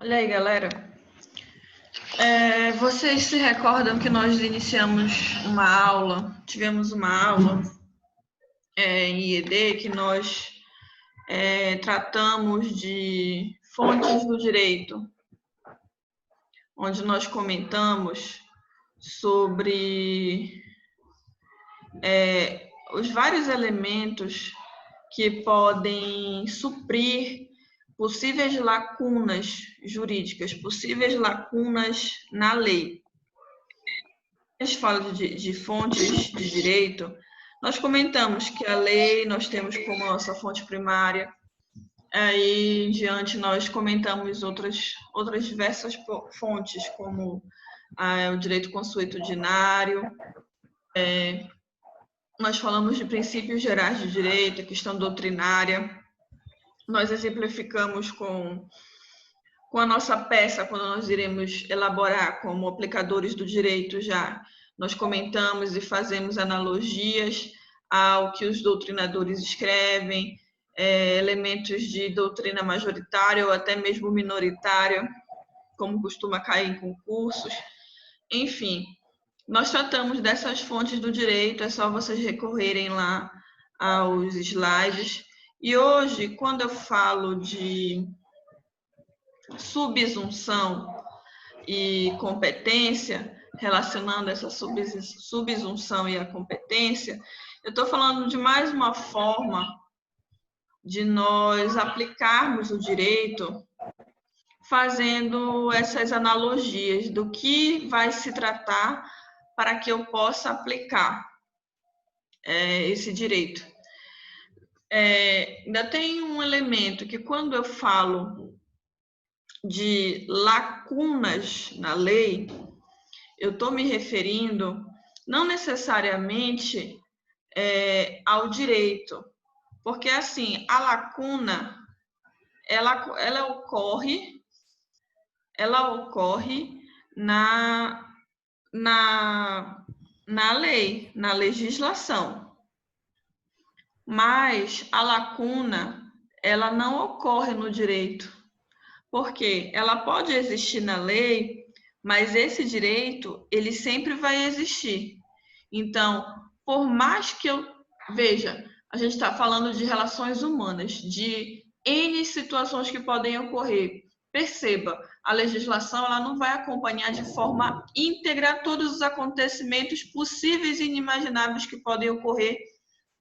Olha aí, galera. Vocês se recordam que nós iniciamos tivemos uma aula em IED que nós tratamos de fontes do direito, onde nós comentamos sobre os vários elementos que podem suprir possíveis lacunas jurídicas, possíveis lacunas na lei. A gente fala de fontes de direito, nós comentamos que a lei nós temos como nossa fonte primária, aí em diante nós comentamos outras diversas fontes, como o direito consuetudinário, nós falamos de princípios gerais de direito, a questão doutrinária, nós exemplificamos com a nossa peça, quando nós iremos elaborar como aplicadores do direito já, nós comentamos e fazemos analogias ao que os doutrinadores escrevem, elementos de doutrina majoritária ou até mesmo minoritária, como costuma cair em concursos. Enfim, nós tratamos dessas fontes do direito, é só vocês recorrerem lá aos slides. E hoje, quando eu falo de subsunção e competência, relacionando essa subsunção e a competência, eu estou falando de mais uma forma de nós aplicarmos o direito fazendo essas analogias do que vai se tratar para que eu possa aplicar esse direito. Ainda tem um elemento que, quando eu falo de lacunas na lei, eu estou me referindo não necessariamente ao direito, porque assim, a lacuna ela ocorre na lei, na legislação, mas a lacuna ela não ocorre no direito. Porque ela pode existir na lei, mas esse direito, ele sempre vai existir. Então, por mais que eu veja, a gente está falando de relações humanas, de N situações que podem ocorrer. Perceba, a legislação ela não vai acompanhar de forma íntegra todos os acontecimentos possíveis e inimagináveis que podem ocorrer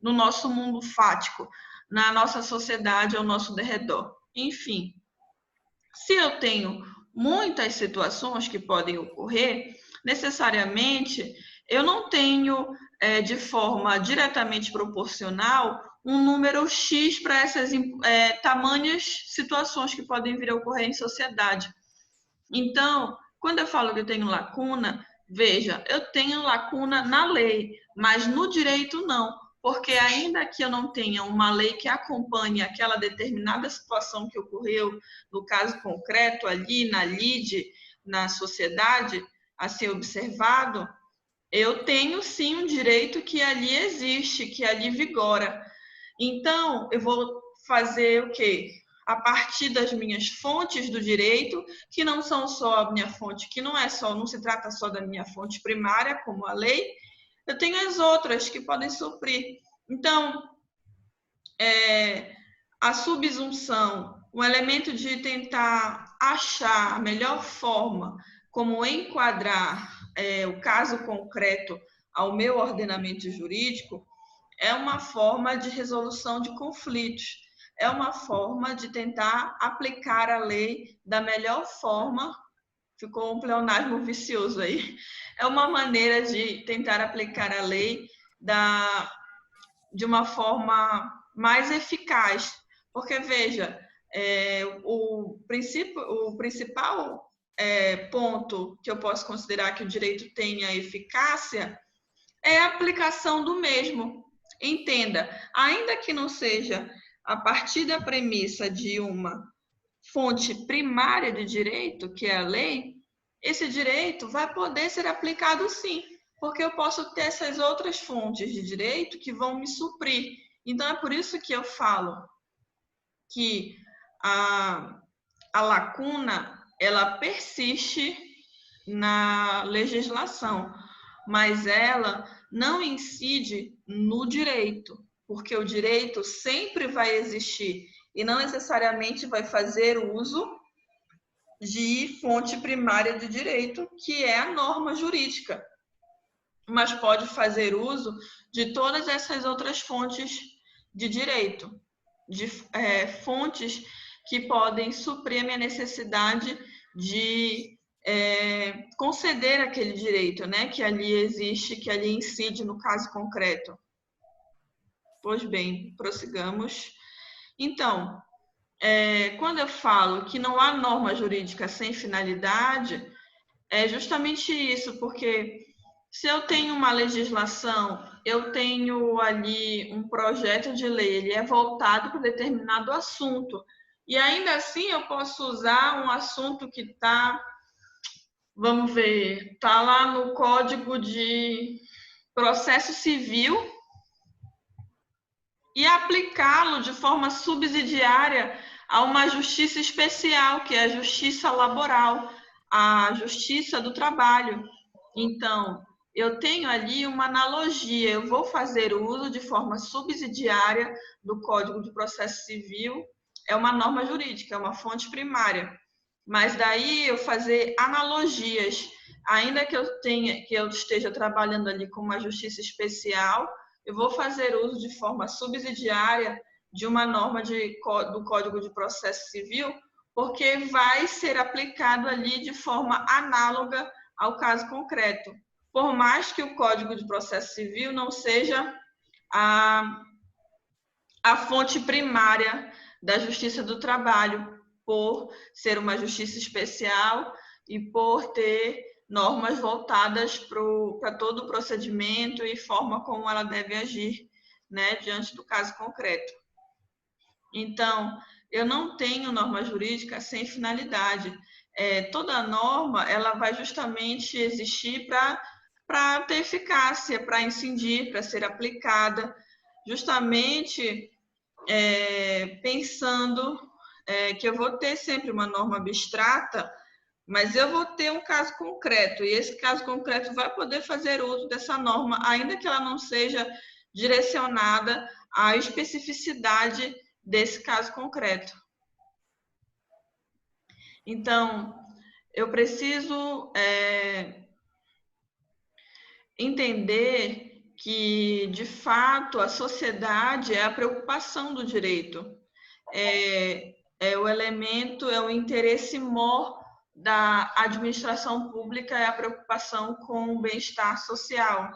no nosso mundo fático, na nossa sociedade, ao nosso derredor. Enfim, se eu tenho muitas situações que podem ocorrer, necessariamente eu não tenho, de forma diretamente proporcional, um número X para essas tamanhas situações que podem vir a ocorrer em sociedade. Então, quando eu falo que eu tenho lacuna, veja, eu tenho lacuna na lei, mas no direito não. Porque ainda que eu não tenha uma lei que acompanhe aquela determinada situação que ocorreu, no caso concreto, ali na lide, na sociedade, a ser observado, eu tenho sim um direito que ali existe, que ali vigora. Então, eu vou fazer o quê? A partir das minhas fontes do direito, que não são só a minha fonte, que não se trata só da minha fonte primária, como a lei, eu tenho as outras que podem suprir. Então, a subsunção, o elemento de tentar achar a melhor forma como enquadrar o caso concreto ao meu ordenamento jurídico, é uma forma de resolução de conflitos, é uma forma de tentar aplicar a lei da melhor forma. Ficou um pleonasmo vicioso aí. É uma maneira de tentar aplicar a lei de uma forma mais eficaz. Porque, veja, o principal ponto que eu posso considerar que o direito tenha eficácia é a aplicação do mesmo. Entenda, ainda que não seja a partir da premissa de uma fonte primária de direito, que é a lei, esse direito vai poder ser aplicado sim, porque eu posso ter essas outras fontes de direito que vão me suprir. Então, é por isso que eu falo que a lacuna ela persiste na legislação, mas ela não incide no direito, porque o direito sempre vai existir e não necessariamente vai fazer uso de fonte primária de direito, que é a norma jurídica, mas pode fazer uso de todas essas outras fontes de direito, de fontes que podem suprir a minha necessidade de conceder aquele direito, né, que ali existe, que ali incide no caso concreto. Pois bem, prossigamos. Então, quando eu falo que não há norma jurídica sem finalidade, é justamente isso, porque se eu tenho uma legislação, eu tenho ali um projeto de lei, ele é voltado para determinado assunto, e ainda assim eu posso usar um assunto que está, vamos ver, está lá no Código de Processo Civil e aplicá-lo de forma subsidiária a uma justiça especial, que é a justiça laboral, a justiça do trabalho. Então, eu tenho ali uma analogia, eu vou fazer uso de forma subsidiária do Código de Processo Civil, é uma norma jurídica, é uma fonte primária. Mas daí eu fazer analogias, ainda que eu esteja trabalhando ali com uma justiça especial, eu vou fazer uso de forma subsidiária de uma norma do Código de Processo Civil, porque vai ser aplicado ali de forma análoga ao caso concreto. Por mais que o Código de Processo Civil não seja a fonte primária da Justiça do Trabalho, por ser uma justiça especial e por ter normas voltadas para todo o procedimento e forma como ela deve agir, né, diante do caso concreto. Então, eu não tenho norma jurídica sem finalidade. Toda norma ela vai justamente existir para ter eficácia, para incidir, para ser aplicada, justamente pensando que eu vou ter sempre uma norma abstrata, mas eu vou ter um caso concreto, e esse caso concreto vai poder fazer uso dessa norma, ainda que ela não seja direcionada à especificidade desse caso concreto. Então, eu preciso entender que, de fato, a sociedade é a preocupação do direito. O elemento, é o interesse maior da administração pública, é a preocupação com o bem-estar social,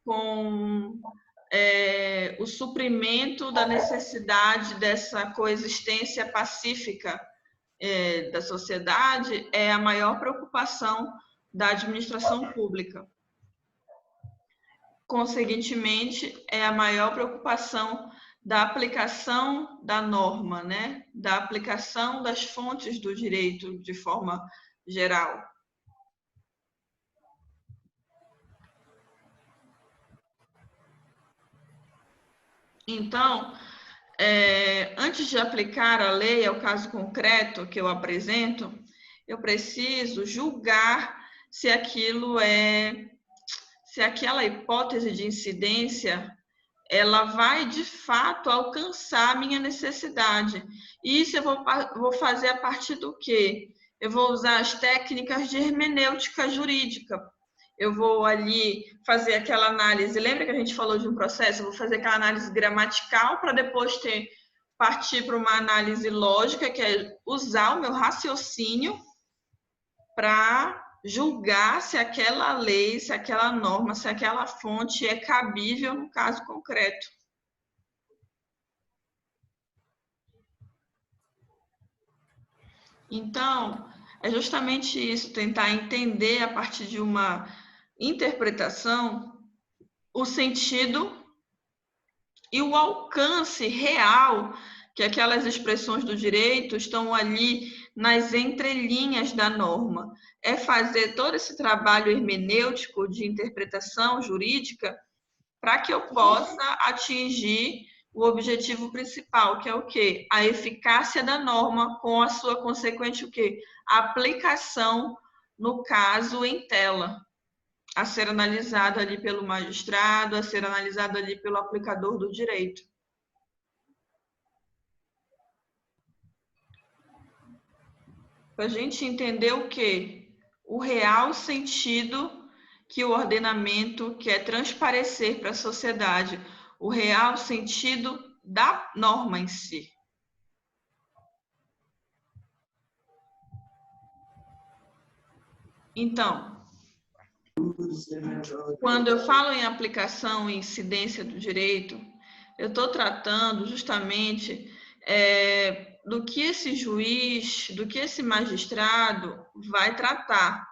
com o suprimento da necessidade dessa coexistência pacífica da sociedade, é a maior preocupação da administração pública. Conseguintemente, é a maior preocupação da aplicação da norma, né? Da aplicação das fontes do direito de forma geral. Então, antes de aplicar a lei ao caso concreto que eu apresento, eu preciso julgar se aquela hipótese de incidência ela vai de fato alcançar a minha necessidade. E isso eu vou fazer a partir do quê? Eu vou usar as técnicas de hermenêutica jurídica. Eu vou ali fazer aquela análise. Lembra que a gente falou de um processo? Eu vou fazer aquela análise gramatical para depois partir para uma análise lógica, que é usar o meu raciocínio para julgar se aquela lei, se aquela norma, se aquela fonte é cabível no caso concreto. Então, é justamente isso, tentar entender a partir de uma interpretação o sentido e o alcance real que aquelas expressões do direito estão ali nas entrelinhas da norma. É fazer todo esse trabalho hermenêutico de interpretação jurídica para que eu possa atingir o objetivo principal, que é o quê? A eficácia da norma com a sua consequente o quê? A aplicação, no caso, em tela, a ser analisado ali pelo magistrado, a ser analisado ali pelo aplicador do direito. Para a gente entender o quê? O real sentido que o ordenamento quer transparecer para a sociedade, o real sentido da norma em si. Então, quando eu falo em aplicação e incidência do direito, eu estou tratando justamente do que esse juiz, do que esse magistrado vai tratar.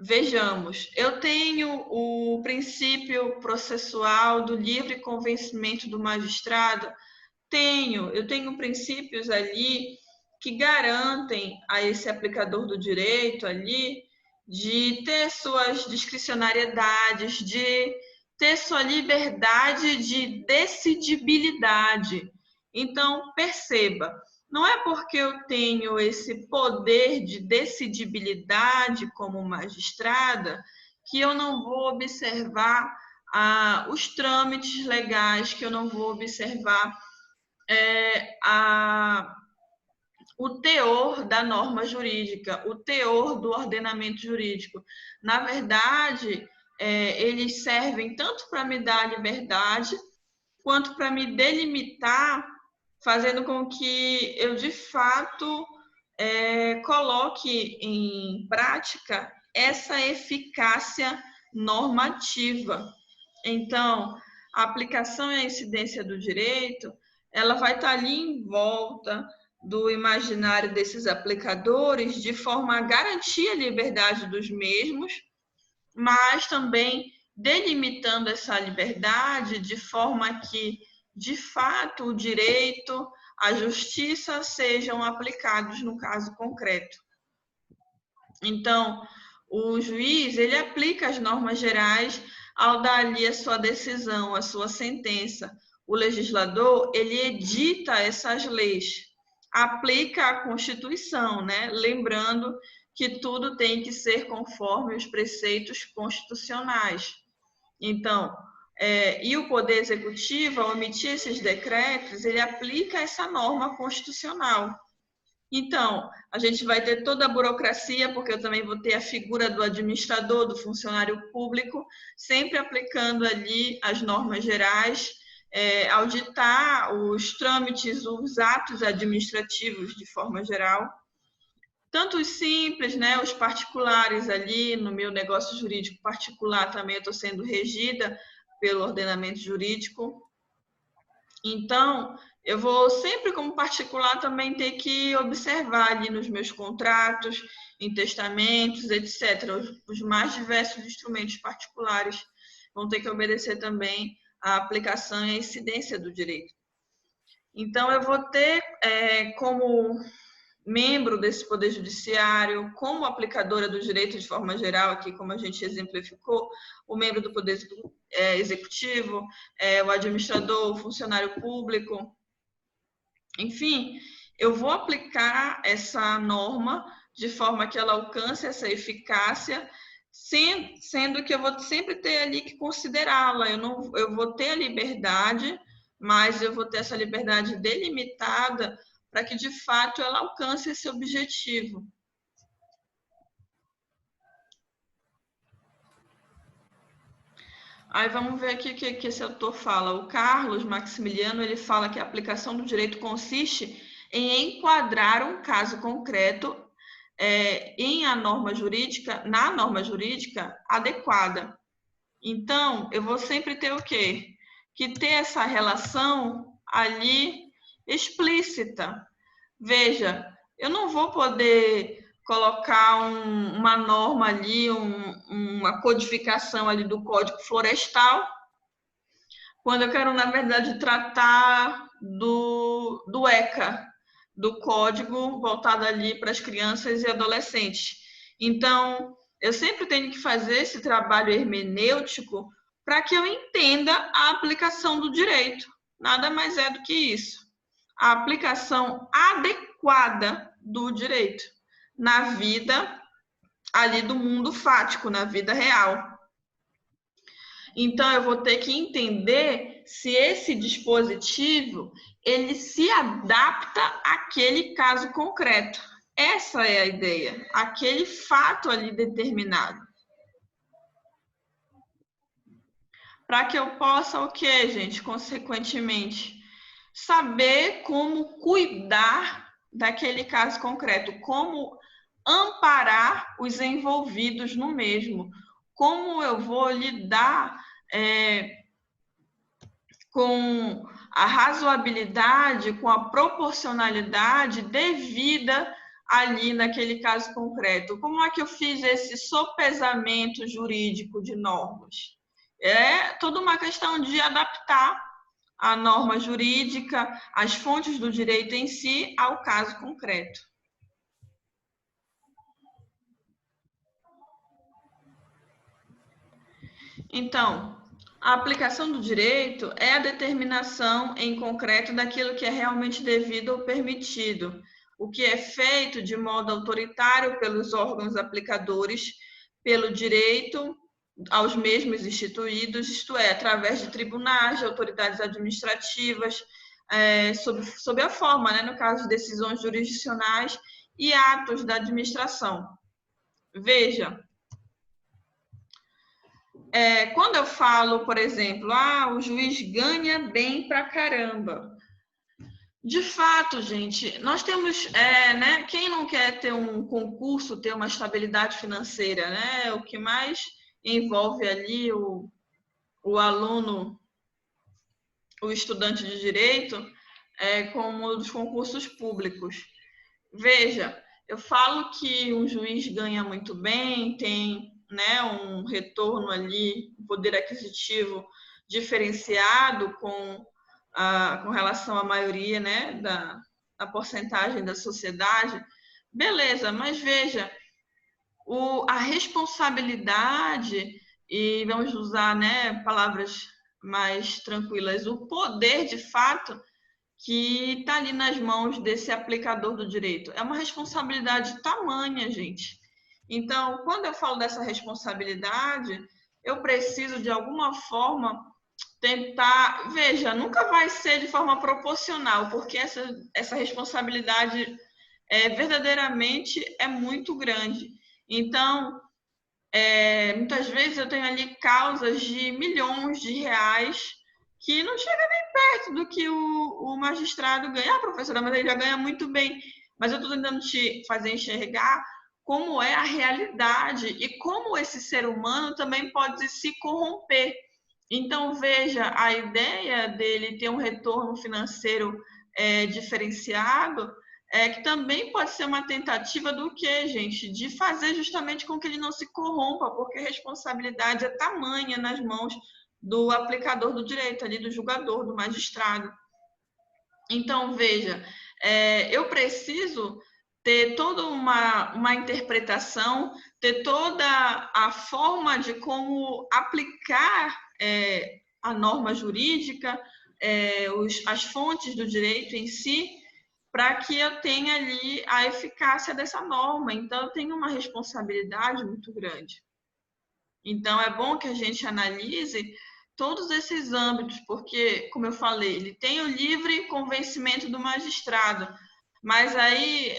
Vejamos, eu tenho o princípio processual do livre convencimento do magistrado. Eu tenho princípios ali que garantem a esse aplicador do direito ali de ter suas discricionariedades, de ter sua liberdade de decidibilidade. Então, perceba, não é porque eu tenho esse poder de decidibilidade como magistrada que eu não vou observar os trâmites legais, que eu não vou observar o teor da norma jurídica, o teor do ordenamento jurídico. Na verdade, eles servem tanto para me dar liberdade, quanto para me delimitar, fazendo com que eu, de fato, coloque em prática essa eficácia normativa. Então, a aplicação e a incidência do direito, ela vai estar ali em volta do imaginário desses aplicadores, de forma a garantir a liberdade dos mesmos, mas também delimitando essa liberdade de forma que, de fato, o direito, a justiça sejam aplicados no caso concreto. Então, o juiz, ele aplica as normas gerais ao dar ali a sua decisão, a sua sentença. O legislador, ele edita essas leis, aplica a Constituição, né? Lembrando que tudo tem que ser conforme os preceitos constitucionais. Então, e o Poder Executivo, ao emitir esses decretos, ele aplica essa norma constitucional. Então, a gente vai ter toda a burocracia, porque eu também vou ter a figura do administrador, do funcionário público, sempre aplicando ali as normas gerais, auditar os trâmites, os atos administrativos de forma geral, tanto os simples, né, os particulares ali, no meu negócio jurídico particular também eu estou sendo regida pelo ordenamento jurídico. Então, eu vou sempre, como particular, também ter que observar ali nos meus contratos, em testamentos, etc. Os mais diversos instrumentos particulares vão ter que obedecer também à aplicação e à incidência do direito. Então, eu vou ter como membro desse Poder Judiciário, como aplicadora do direito de forma geral, aqui como a gente exemplificou, o membro do Poder Executivo, o administrador, o funcionário público, enfim, eu vou aplicar essa norma de forma que ela alcance essa eficácia, sendo que eu vou sempre ter ali que considerá-la. Eu vou ter a liberdade, mas eu vou ter essa liberdade delimitada para que, de fato, ela alcance esse objetivo. Aí vamos ver aqui o que esse autor fala. O Carlos Maximiliano, ele fala que a aplicação do direito consiste em enquadrar um caso concreto na norma jurídica adequada. Então, eu vou sempre ter o quê? Que ter essa relação ali explícita. Veja, eu não vou poder colocar uma norma ali, uma codificação ali do Código Florestal, quando eu quero, na verdade, tratar do ECA, do Código voltado ali para as crianças e adolescentes. Então, eu sempre tenho que fazer esse trabalho hermenêutico para que eu entenda a aplicação do direito. nada mais é do que isso. A aplicação adequada do direito na vida ali do mundo fático, na vida real. Então, eu vou ter que entender se esse dispositivo ele se adapta àquele caso concreto. Essa é a ideia, aquele fato ali determinado. Para que eu possa o quê, gente? Consequentemente, saber como cuidar daquele caso concreto, como amparar os envolvidos no mesmo, como eu vou lidar com a razoabilidade, com a proporcionalidade devida ali naquele caso concreto. Como é que eu fiz esse sopesamento jurídico de normas? É toda uma questão de adaptar a norma jurídica, as fontes do direito em si, ao caso concreto. Então, a aplicação do direito é a determinação em concreto daquilo que é realmente devido ou permitido, o que é feito de modo autoritário pelos órgãos aplicadores, pelo direito aos mesmos instituídos, isto é, através de tribunais, de autoridades administrativas, sob a forma, no caso de decisões jurisdicionais e atos da administração. Veja, quando eu falo, por exemplo, o juiz ganha bem pra caramba. De fato, gente, nós temos, quem não quer ter um concurso, ter uma estabilidade financeira, né? O que mais envolve ali o aluno, o estudante de direito, como dos concursos públicos. Veja, eu falo que um juiz ganha muito bem, tem um retorno ali, um poder aquisitivo diferenciado com relação à maioria da porcentagem da sociedade. Beleza, mas veja, a responsabilidade, e vamos usar palavras mais tranquilas, o poder de fato que está ali nas mãos desse aplicador do direito. É uma responsabilidade tamanha, gente. Então, quando eu falo dessa responsabilidade, eu preciso, de alguma forma, tentar... Veja, nunca vai ser de forma proporcional, porque essa responsabilidade verdadeiramente é muito grande. Então, muitas vezes eu tenho ali causas de milhões de reais que não chega nem perto do que o magistrado ganha. Professora, mas ele já ganha muito bem. Mas eu estou tentando te fazer enxergar como é a realidade e como esse ser humano também pode se corromper. Então, veja, a ideia dele ter um retorno financeiro diferenciado que também pode ser uma tentativa do quê, gente? De fazer justamente com que ele não se corrompa, porque a responsabilidade é tamanha nas mãos do aplicador do direito, ali do julgador, do magistrado. Então, veja, eu preciso ter toda uma interpretação, ter toda a forma de como aplicar a norma jurídica, as fontes do direito em si, para que eu tenha ali a eficácia dessa norma. Então, eu tenho uma responsabilidade muito grande. Então, é bom que a gente analise todos esses âmbitos, porque, como eu falei, ele tem o livre convencimento do magistrado, mas aí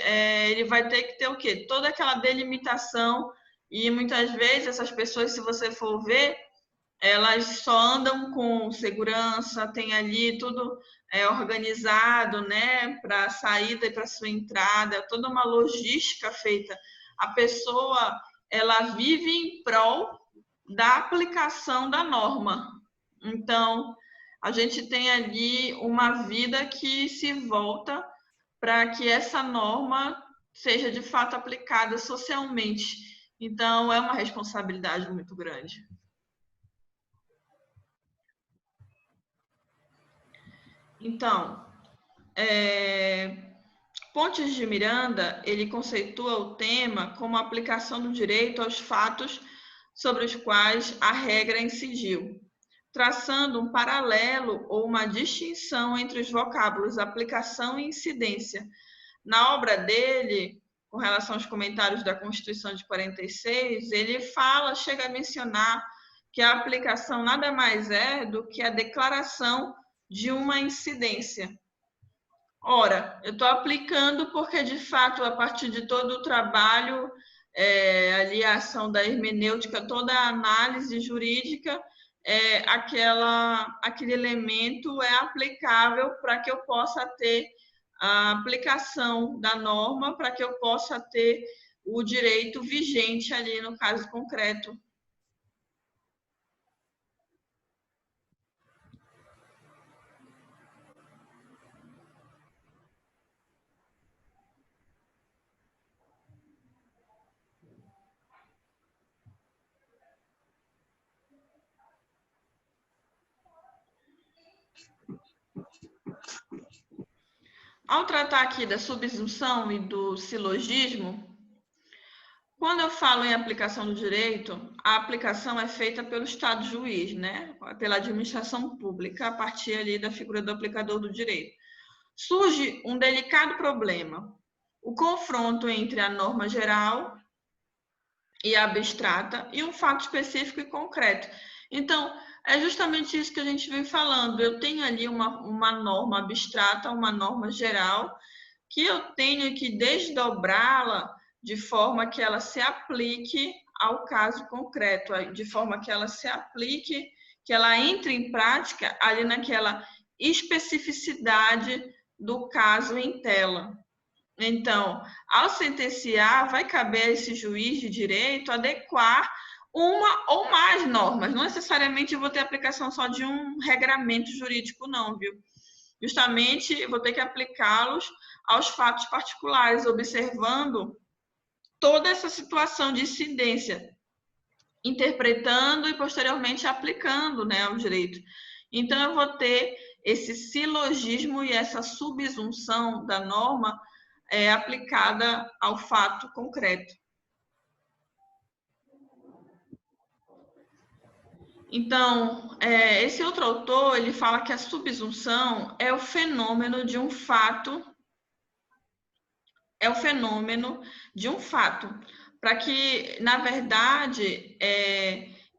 ele vai ter que ter o quê? Toda aquela delimitação, e muitas vezes essas pessoas, se você for ver, elas só andam com segurança, tem ali tudo organizado, para a saída e para a sua entrada, toda uma logística feita. A pessoa, ela vive em prol da aplicação da norma. Então, a gente tem ali uma vida que se volta para que essa norma seja de fato aplicada socialmente. Então, é uma responsabilidade muito grande. Então, Pontes de Miranda, ele conceitua o tema como a aplicação do direito aos fatos sobre os quais a regra incidiu, traçando um paralelo ou uma distinção entre os vocábulos aplicação e incidência. Na obra dele, com relação aos comentários da Constituição de 46, ele chega a mencionar que a aplicação nada mais é do que a declaração de uma incidência. Ora, eu estou aplicando porque, de fato, a partir de todo o trabalho, ali a ação da hermenêutica, toda a análise jurídica, aquele elemento é aplicável para que eu possa ter a aplicação da norma, para que eu possa ter o direito vigente ali no caso concreto. Ao tratar aqui da subsunção e do silogismo, quando eu falo em aplicação do direito, a aplicação é feita pelo Estado juiz, né? Pela administração pública, a partir ali da figura do aplicador do direito. Surge um delicado problema, o confronto entre a norma geral e a abstrata e um fato específico e concreto. Então, é justamente isso que a gente vem falando. Eu tenho ali uma norma abstrata, uma norma geral, que eu tenho que desdobrá-la de forma que ela se aplique ao caso concreto, de forma que ela se aplique, que ela entre em prática ali naquela especificidade do caso em tela. Então, ao sentenciar, vai caber a esse juiz de direito adequar uma ou mais normas. Não necessariamente eu vou ter aplicação só de um regramento jurídico, não, viu? Justamente, eu vou ter que aplicá-los aos fatos particulares, observando toda essa situação de incidência, interpretando e posteriormente aplicando, né, ao direito. Então, eu vou ter esse silogismo e essa subsunção da norma aplicada ao fato concreto. Então, esse outro autor, ele fala que a subsunção é o fenômeno de um fato, para que, na verdade,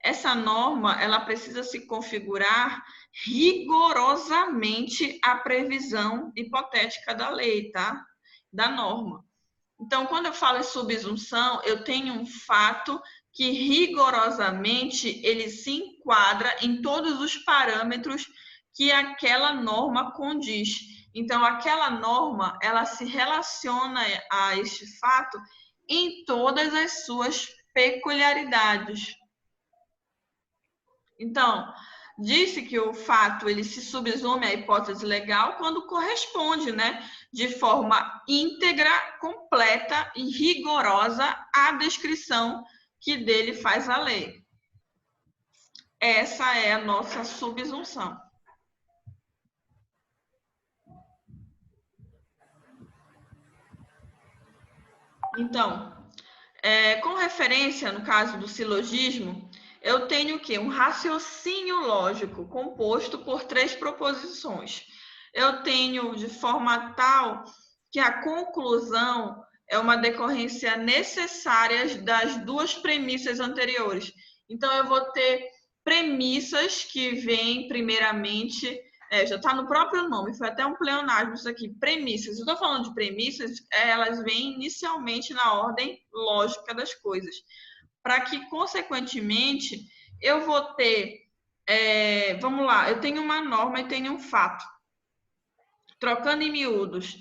essa norma, ela precisa se configurar rigorosamente à previsão hipotética da lei, tá? Da norma. Então, quando eu falo em subsunção, eu tenho um fato que rigorosamente ele se enquadra em todos os parâmetros que aquela norma condiz. Então, aquela norma, ela se relaciona a este fato em todas as suas peculiaridades. Então, disse que o fato ele se subsume à hipótese legal quando corresponde, né, de forma íntegra, completa e rigorosa à descrição que dele faz a lei. Essa é a nossa subsunção. Então, com referência, no caso do silogismo, eu tenho o quê? Um raciocínio lógico composto por 3 proposições. Eu tenho de forma tal que a conclusão é uma decorrência necessária das 2 premissas anteriores. Então, eu vou ter premissas que vêm primeiramente, já está no próprio nome, foi até um pleonasmo isso aqui, premissas. Eu estou falando de premissas, elas vêm inicialmente na ordem lógica das coisas, para que, consequentemente, eu vou ter, vamos lá, eu tenho uma norma e tenho um fato. Trocando em miúdos,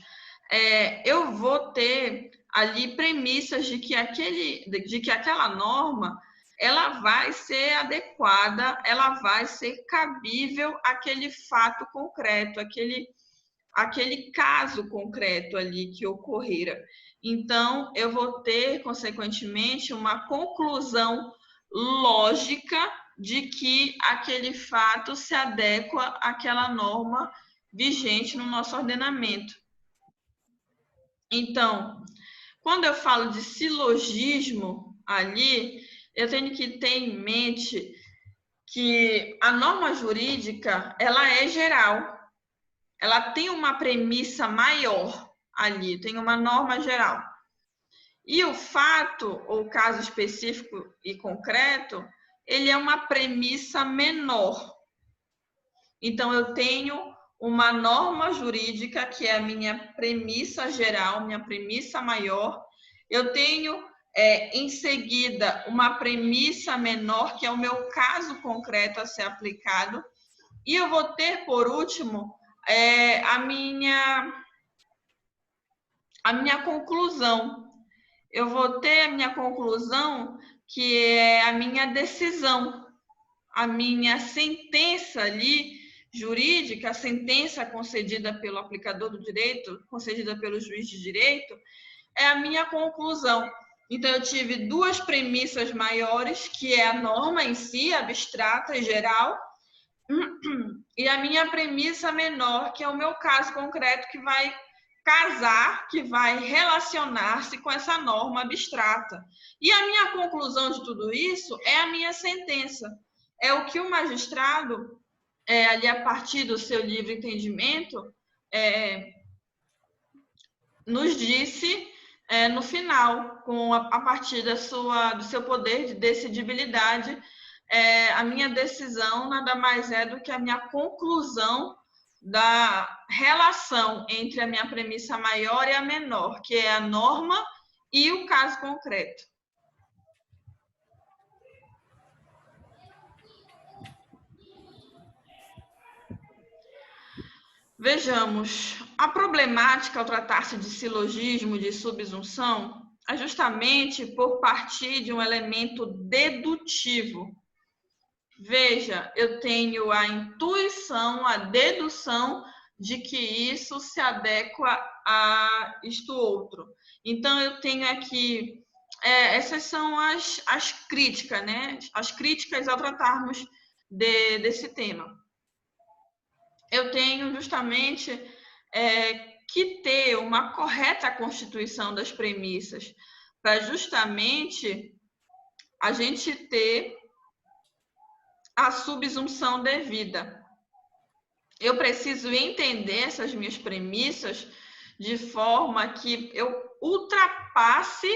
eu vou ter ali premissas de que aquela norma ela vai ser adequada, ela vai ser cabível àquele fato concreto, aquele caso concreto ali que ocorrera. Então, eu vou ter, consequentemente, uma conclusão lógica de que aquele fato se adequa àquela norma vigente no nosso ordenamento. Então, quando eu falo de silogismo ali, eu tenho que ter em mente que a norma jurídica, ela é geral. Ela tem uma premissa maior ali, tem uma norma geral. E o fato, ou caso específico e concreto, ele é uma premissa menor. Então, eu tenho uma norma jurídica, que é a minha premissa geral, minha premissa maior. Eu tenho, em seguida, uma premissa menor, que é o meu caso concreto a ser aplicado. E eu vou ter, por último, a minha conclusão. Eu vou ter a minha conclusão, que é a minha decisão, a minha sentença ali jurídica, a sentença concedida pelo aplicador do direito, concedida pelo juiz de direito, é a minha conclusão. Então, eu tive duas premissas maiores, que é a norma em si, abstrata e geral, e a minha premissa menor, que é o meu caso concreto, que vai casar, que vai relacionar-se com essa norma abstrata. E a minha conclusão de tudo isso é a minha sentença. É o que o magistrado, ali a partir do seu livre entendimento, nos disse no final, a partir do seu poder de decidibilidade. A minha decisão nada mais é do que a minha conclusão da relação entre a minha premissa maior e a menor, que é a norma e o caso concreto. Vejamos, a problemática ao tratar-se de silogismo, de subsunção, é justamente por partir de um elemento dedutivo. Veja, eu tenho a intuição, a dedução de que isso se adequa a isto outro. Então, eu tenho aqui, essas são as críticas, né? As críticas ao tratarmos desse tema. Eu tenho justamente que ter uma correta constituição das premissas, para justamente a gente ter a subsunção devida. Eu preciso entender essas minhas premissas de forma que eu ultrapasse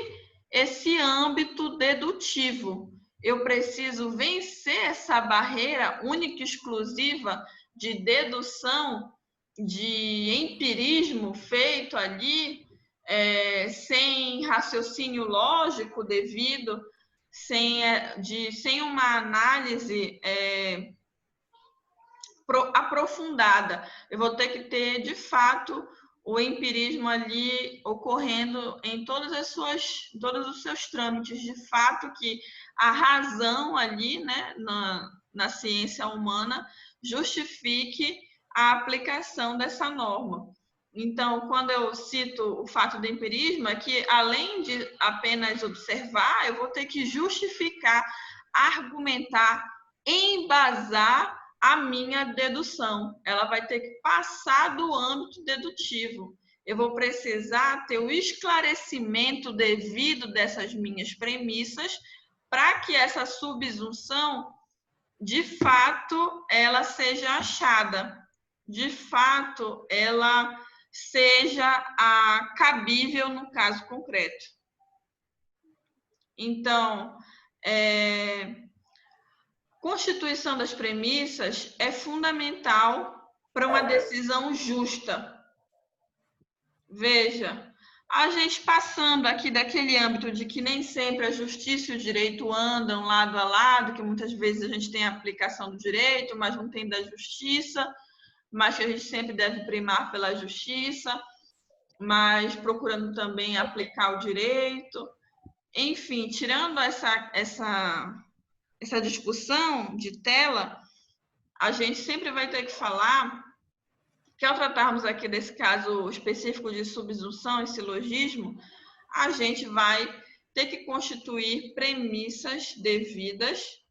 esse âmbito dedutivo. Eu preciso vencer essa barreira única e exclusiva de dedução, de empirismo feito ali, sem raciocínio lógico devido, sem uma análise aprofundada. Eu vou ter que ter, de fato, o empirismo ali ocorrendo em todos os seus trâmites. De fato, que a razão ali, né, na ciência humana, justifique a aplicação dessa norma. Então, quando eu cito o fato do empirismo, é que, além de apenas observar, eu vou ter que justificar, argumentar, embasar a minha dedução. Ela vai ter que passar do âmbito dedutivo. Eu vou precisar ter o esclarecimento devido dessas minhas premissas para que essa subsunção, de fato, ela seja achada. De fato, ela seja cabível no caso concreto. Então, constituição das premissas é fundamental para uma decisão justa. Veja, a gente passando aqui daquele âmbito de que nem sempre a justiça e o direito andam lado a lado, que muitas vezes a gente tem a aplicação do direito, mas não tem da justiça, mas que a gente sempre deve primar pela justiça, mas procurando também aplicar o direito. Enfim, tirando essa discussão de tela, a gente sempre vai ter que falar que, ao tratarmos aqui desse caso específico de subsunção e silogismo, a gente vai ter que constituir premissas devidas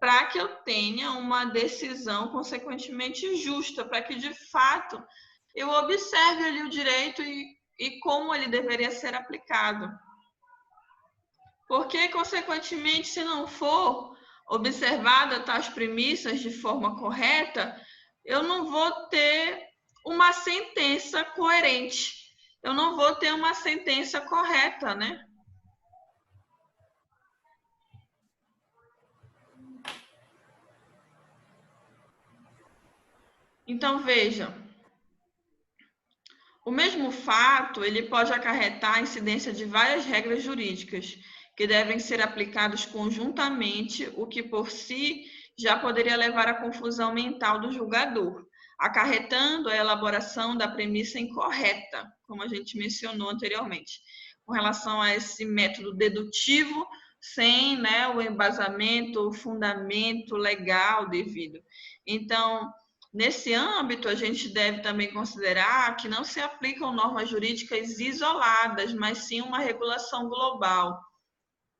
para que eu tenha uma decisão consequentemente justa, para que, de fato, eu observe ali o direito e como ele deveria ser aplicado. Porque, consequentemente, se não for, observada tais premissas de forma correta, eu não vou ter uma sentença coerente. Eu não vou ter uma sentença correta, né? Então, veja, o mesmo fato, ele pode acarretar a incidência de várias regras jurídicas, que devem ser aplicadas conjuntamente, o que por si já poderia levar à confusão mental do julgador, acarretando a elaboração da premissa incorreta, como a gente mencionou anteriormente, com relação a esse método dedutivo, sem, né, o embasamento, o fundamento legal devido. Então, nesse âmbito, a gente deve também considerar que não se aplicam normas jurídicas isoladas, mas sim uma regulação global.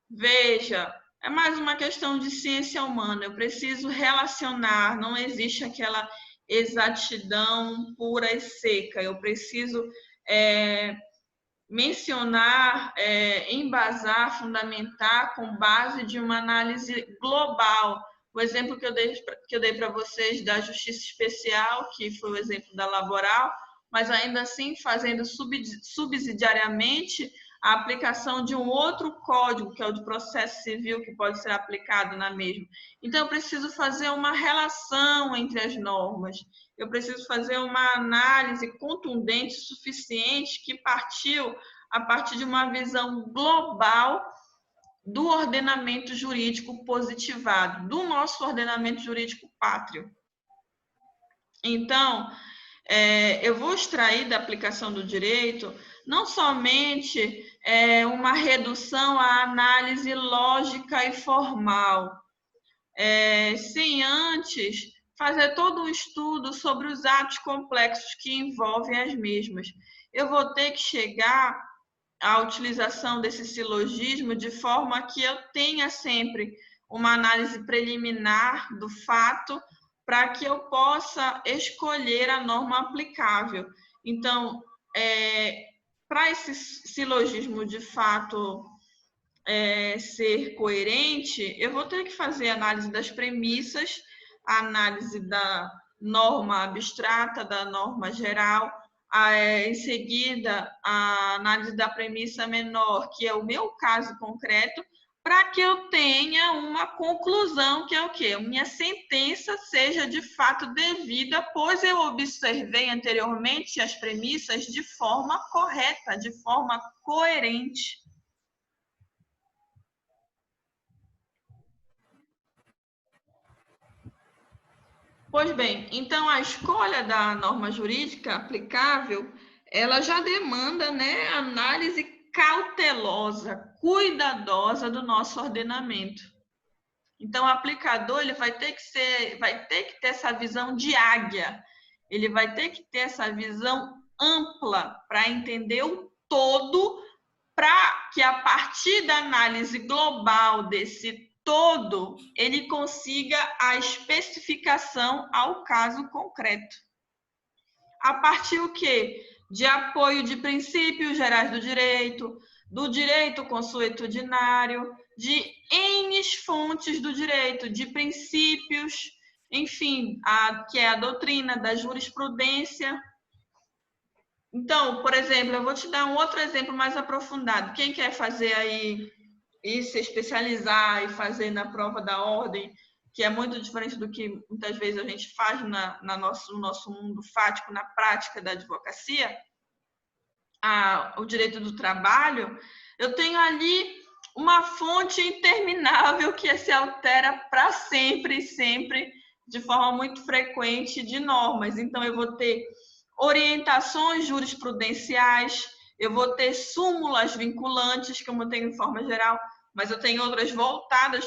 Veja, é mais uma questão de ciência humana. Eu preciso relacionar, não existe aquela exatidão pura e seca. Eu preciso mencionar, embasar, fundamentar com base de uma análise global. O exemplo que eu dei para vocês da justiça especial, que foi o exemplo da laboral, mas ainda assim fazendo subsidiariamente a aplicação de um outro código, que é o de processo civil, que pode ser aplicado na mesma. Então, eu preciso fazer uma relação entre as normas. Eu preciso fazer uma análise contundente, suficiente, que partiu a partir de uma visão global do ordenamento jurídico positivado, do nosso ordenamento jurídico pátrio. Então, eu vou extrair da aplicação do direito não somente uma redução à análise lógica e formal, sem antes fazer todo um estudo sobre os atos complexos que envolvem as mesmas. Eu vou ter que chegar à utilização desse silogismo de forma que eu tenha sempre uma análise preliminar do fato para que eu possa escolher a norma aplicável. Então, para esse silogismo de fato ser coerente, eu vou ter que fazer análise das premissas, a análise da norma abstrata, da norma geral, em seguida a análise da premissa menor, que é o meu caso concreto, para que eu tenha uma conclusão, que é o quê? Minha sentença seja de fato devida, pois eu observei anteriormente as premissas de forma correta, de forma coerente. Pois bem, então a escolha da norma jurídica aplicável, ela já demanda, né, análise cautelosa, cuidadosa do nosso ordenamento. Então o aplicador ele vai ter que ter essa visão de águia, ele vai ter que ter essa visão ampla para entender o todo, para que a partir da análise global desse todo, ele consiga a especificação ao caso concreto. A partir o quê? De apoio de princípios gerais do direito consuetudinário, de N fontes do direito, de princípios, enfim, que é a doutrina da jurisprudência. Então, por exemplo, eu vou te dar um outro exemplo mais aprofundado. Quem quer fazer aí e se especializar e fazer na prova da ordem, que é muito diferente do que muitas vezes a gente faz no nosso mundo fático, na prática da advocacia, o direito do trabalho, eu tenho ali uma fonte interminável que se altera para sempre, sempre, de forma muito frequente, de normas. Então, eu vou ter orientações jurisprudenciais, eu vou ter súmulas vinculantes, como eu tenho em forma geral, mas eu tenho outras voltadas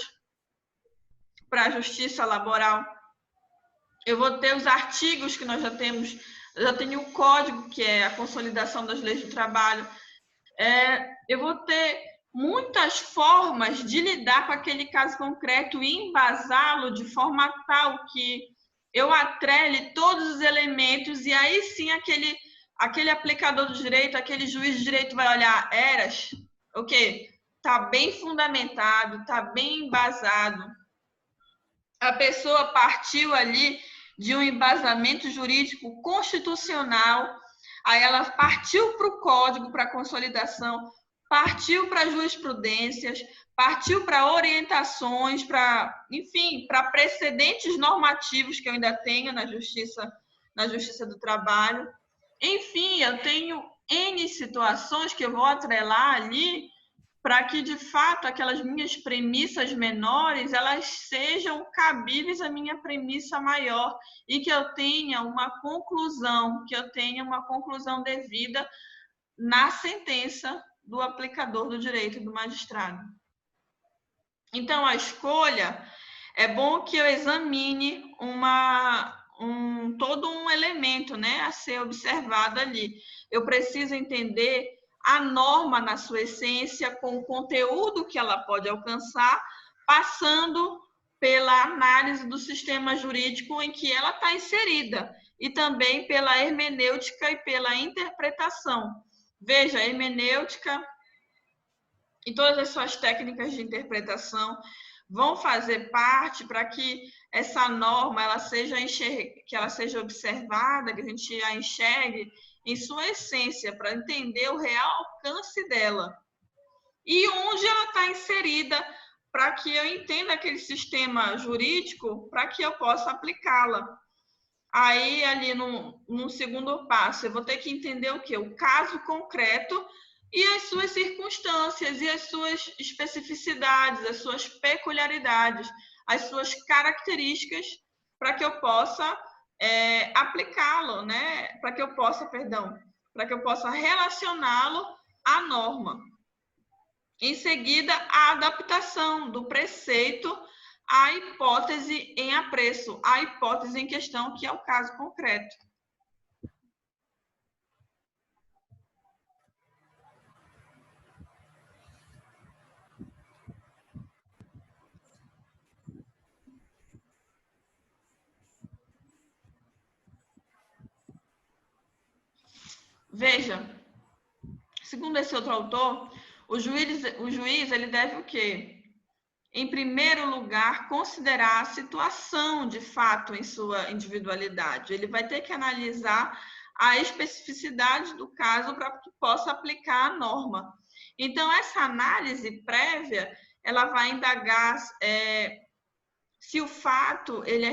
para a justiça laboral. Eu vou ter os artigos que nós já temos, eu já tenho o código, que é a consolidação das leis do trabalho. Eu vou ter muitas formas de lidar com aquele caso concreto e embasá-lo de forma tal que eu atrele todos os elementos e aí sim aquele aplicador do direito, aquele juiz de direito vai olhar, está bem fundamentado, está bem embasado. A pessoa partiu ali de um embasamento jurídico constitucional, aí ela partiu para o código, para a consolidação, partiu para jurisprudências, partiu para orientações, para, enfim, para precedentes normativos que eu ainda tenho na Justiça do Trabalho. Enfim, eu tenho N situações que eu vou atrelar ali para que, de fato, aquelas minhas premissas menores, elas sejam cabíveis à minha premissa maior e que eu tenha uma conclusão devida na sentença do aplicador do direito do magistrado. Então, a escolha, é bom que eu examine todo um elemento, né, a ser observado ali. Eu preciso entender a norma na sua essência, com o conteúdo que ela pode alcançar, passando pela análise do sistema jurídico em que ela está inserida e também pela hermenêutica e pela interpretação. Veja, a hermenêutica e todas as suas técnicas de interpretação vão fazer parte para que essa norma que ela seja observada, que a gente a enxergue em sua essência, para entender o real alcance dela. E onde ela está inserida, para que eu entenda aquele sistema jurídico, para que eu possa aplicá-la. Aí, ali no segundo passo, eu vou ter que entender o quê? O caso concreto e as suas circunstâncias, e as suas especificidades, as suas peculiaridades, as suas características, para que eu possa aplicá-lo, né? Para que eu possa relacioná-lo à norma. Em seguida, a adaptação do preceito à hipótese em apreço, à hipótese em questão, que é o caso concreto. Veja, segundo esse outro autor, o juiz ele deve o quê? Em primeiro lugar, considerar a situação de fato em sua individualidade. Ele vai ter que analisar a especificidade do caso para que possa aplicar a norma. Então, essa análise prévia, ela vai indagar se o fato ele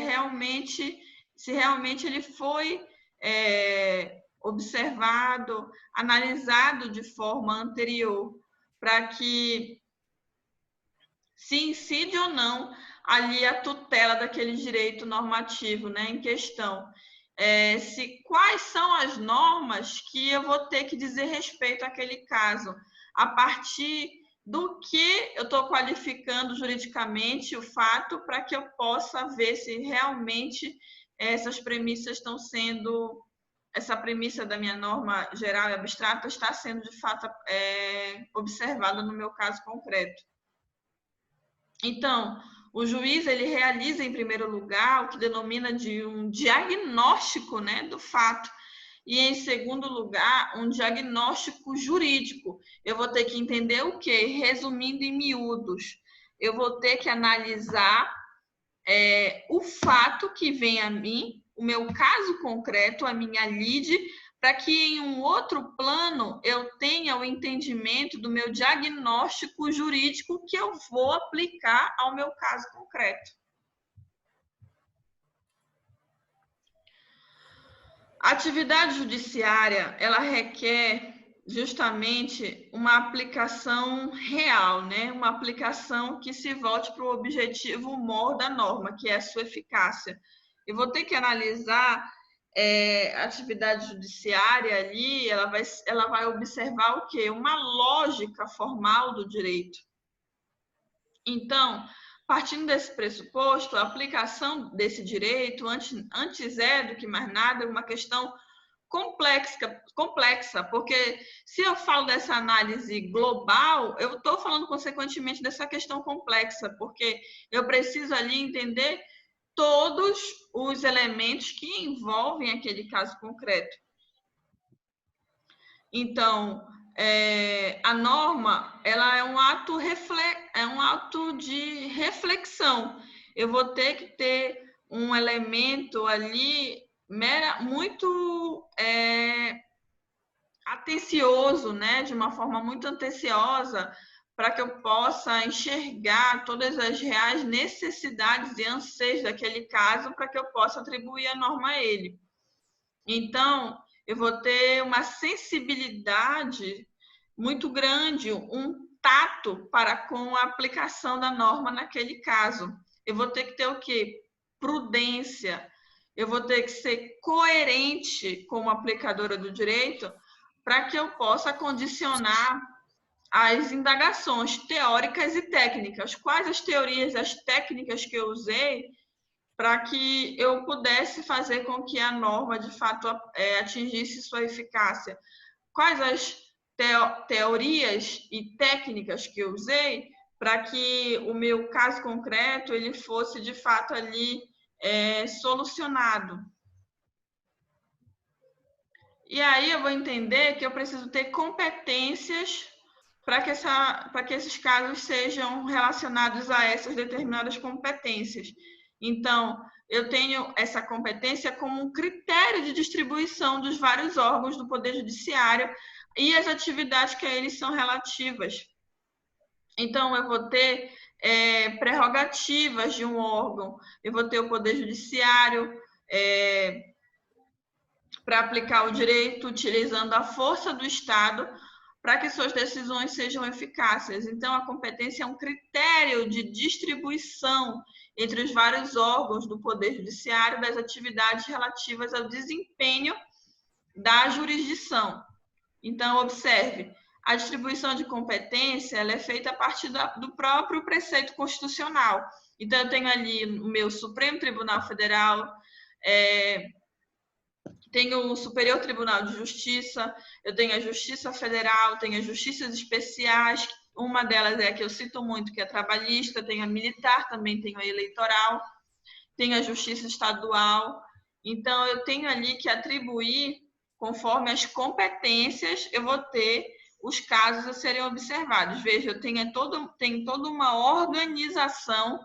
se realmente ele foi observado, analisado de forma anterior, para que se incide ou não ali a tutela daquele direito normativo, né, em questão. Quais são as normas que eu vou ter que dizer respeito àquele caso, a partir do que eu estou qualificando juridicamente o fato, para que eu possa ver se realmente essas premissas estão sendo, essa premissa da minha norma geral e abstrata está sendo de fato observada no meu caso concreto. Então, o juiz ele realiza em primeiro lugar o que denomina de um diagnóstico, né, do fato. E em segundo lugar, um diagnóstico jurídico. Eu vou ter que entender o quê? Resumindo em miúdos, eu vou ter que analisar o fato que vem a mim, o meu caso concreto, a minha lide, para que em um outro plano eu tenha o entendimento do meu diagnóstico jurídico que eu vou aplicar ao meu caso concreto. A atividade judiciária, ela requer justamente uma aplicação real, né? Uma aplicação que se volte para o objetivo maior da norma, que é a sua eficácia. Eu vou ter que analisar a atividade judiciária ali, ela vai observar o quê? Uma lógica formal do direito. Então, partindo desse pressuposto, a aplicação desse direito, antes do que mais nada, uma questão complexa, porque se eu falo dessa análise global, eu estou falando consequentemente dessa questão complexa, porque eu preciso ali entender todos os elementos que envolvem aquele caso concreto. Então, a norma ela é um ato de reflexão. eu vou ter que ter um elemento ali muito atencioso, né? De uma forma muito atenciosa, para que eu possa enxergar todas as reais necessidades e anseios daquele caso, para que eu possa atribuir a norma a ele. Então, eu vou ter uma sensibilidade muito grande, um tato para com a aplicação da norma naquele caso. Eu vou ter que ter o quê? Prudência. Eu vou ter que ser coerente como aplicadora do direito para que eu possa condicionar as indagações teóricas e técnicas. Quais as teorias, as técnicas que eu usei para que eu pudesse fazer com que a norma, de fato, atingisse sua eficácia? Quais as teorias e técnicas que eu usei para que o meu caso concreto ele fosse, de fato, ali solucionado? E aí eu vou entender que eu preciso ter competências para que esses casos sejam relacionados a essas determinadas competências. Então, eu tenho essa competência como um critério de distribuição dos vários órgãos do Poder Judiciário e as atividades que a eles são relativas. Então, eu vou ter prerrogativas de um órgão, eu vou ter o Poder Judiciário, para aplicar o direito utilizando a força do Estado para que suas decisões sejam eficazes. Então, a competência é um critério de distribuição entre os vários órgãos do Poder Judiciário das atividades relativas ao desempenho da jurisdição. Então, observe, a distribuição de competência ela é feita a partir do próprio preceito constitucional. Então, eu tenho ali o meu Supremo Tribunal Federal, tenho o Superior Tribunal de Justiça, eu tenho a Justiça Federal, tenho as justiças especiais, uma delas é a que eu cito muito, que é a trabalhista, tenho a militar, também tenho a eleitoral, tenho a Justiça Estadual. Então, eu tenho ali que atribuir, conforme as competências, eu vou ter os casos a serem observados. Veja, eu tenho toda uma organização.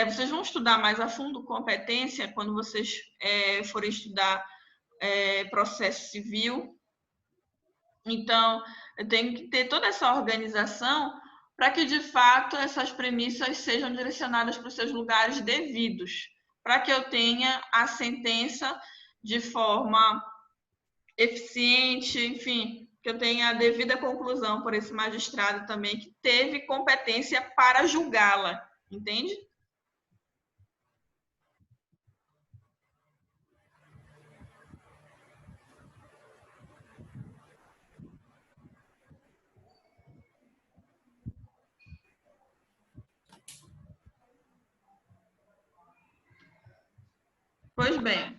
Vocês vão estudar mais a fundo competência quando vocês forem estudar processo civil. Então, eu tenho que ter toda essa organização para que, de fato, essas premissas sejam direcionadas para os seus lugares devidos, para que eu tenha a sentença de forma eficiente, enfim, que eu tenha a devida conclusão por esse magistrado também, que teve competência para julgá-la, entende? Pois bem,